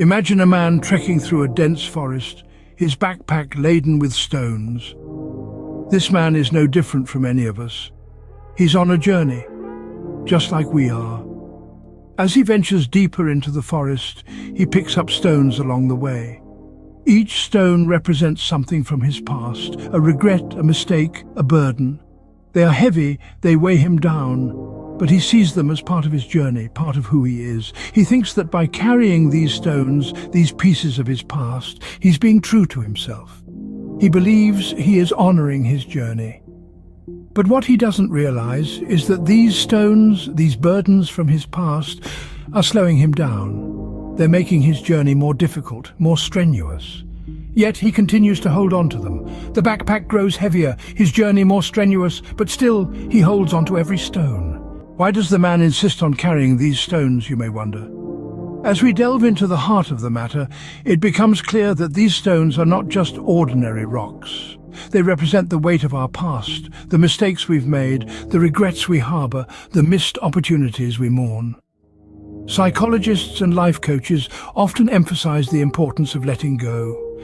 Imagine a man trekking through a dense forest, his backpack laden with stones. This man is no different from any of us. He's on a journey, just like we are. As he ventures deeper into the forest, he picks up stones along the way. Each stone represents something from his past, a regret, a mistake, a burden. They are heavy, they weigh him down, but he sees them as part of his journey, part of who he is. He thinks that by carrying these stones, these pieces of his past, he's being true to himself. He believes he is honoring his journey. But what he doesn't realize is that these stones, these burdens from his past, are slowing him down. They're making his journey more difficult, more strenuous. Yet he continues to hold on to them. The backpack grows heavier, his journey more strenuous, but still he holds on to every stone. Why does the man insist on carrying these stones, you may wonder? As we delve into the heart of the matter, it becomes clear that these stones are not just ordinary rocks. They represent the weight of our past, the mistakes we've made, the regrets we harbor, the missed opportunities we mourn. Psychologists and life coaches often emphasize the importance of letting go.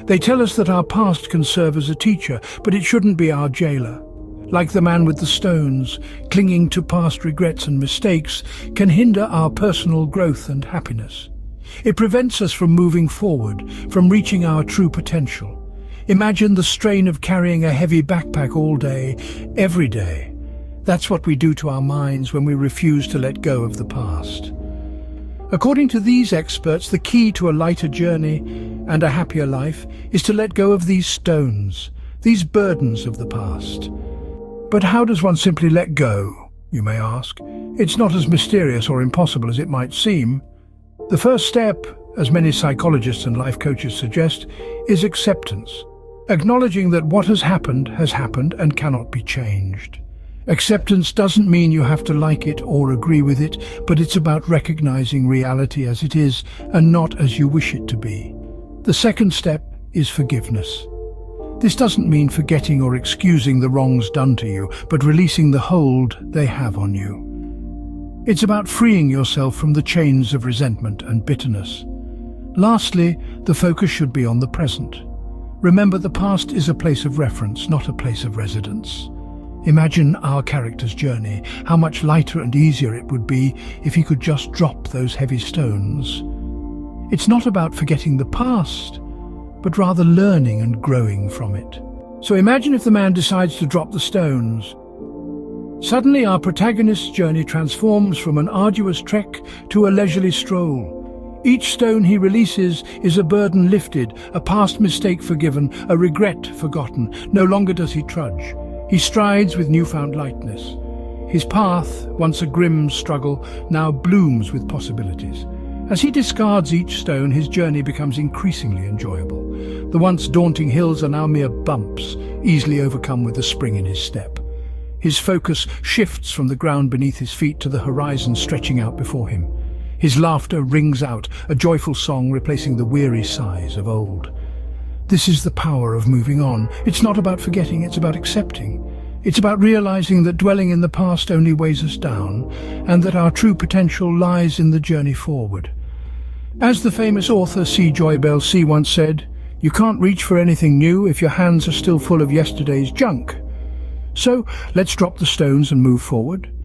They tell us that our past can serve as a teacher, but it shouldn't be our jailer. Like the man with the stones, clinging to past regrets and mistakes can hinder our personal growth and happiness. It prevents us from moving forward, from reaching our true potential. Imagine the strain of carrying a heavy backpack all day, every day. That's what we do to our minds when we refuse to let go of the past. According to these experts, the key to a lighter journey and a happier life is to let go of these stones, these burdens of the past. But how does one simply let go, you may ask? It's not as mysterious or impossible as it might seem. The first step, as many psychologists and life coaches suggest, is acceptance. Acknowledging that what has happened and cannot be changed. Acceptance doesn't mean you have to like it or agree with it, but it's about recognizing reality as it is and not as you wish it to be. The second step is forgiveness. This doesn't mean forgetting or excusing the wrongs done to you, but releasing the hold they have on you. It's about freeing yourself from the chains of resentment and bitterness. Lastly, the focus should be on the present. Remember, the past is a place of reference, not a place of residence. Imagine our character's journey, how much lighter and easier it would be if he could just drop those heavy stones. It's not about forgetting the past, but rather learning and growing from it. So imagine if the man decides to drop the stones. Suddenly our protagonist's journey transforms from an arduous trek to a leisurely stroll. Each stone he releases is a burden lifted, a past mistake forgiven, a regret forgotten. No longer does he trudge. He strides with newfound lightness. His path, once a grim struggle, now blooms with possibilities. As he discards each stone, his journey becomes increasingly enjoyable. The once daunting hills are now mere bumps, easily overcome with a spring in his step. His focus shifts from the ground beneath his feet to the horizon stretching out before him. His laughter rings out, a joyful song replacing the weary sighs of old. This is the power of moving on. It's not about forgetting, it's about accepting. It's about realizing that dwelling in the past only weighs us down, and that our true potential lies in the journey forward. As the famous author C. Joy Bell C. once said, "You can't reach for anything new if your hands are still full of yesterday's junk." So let's drop the stones and move forward.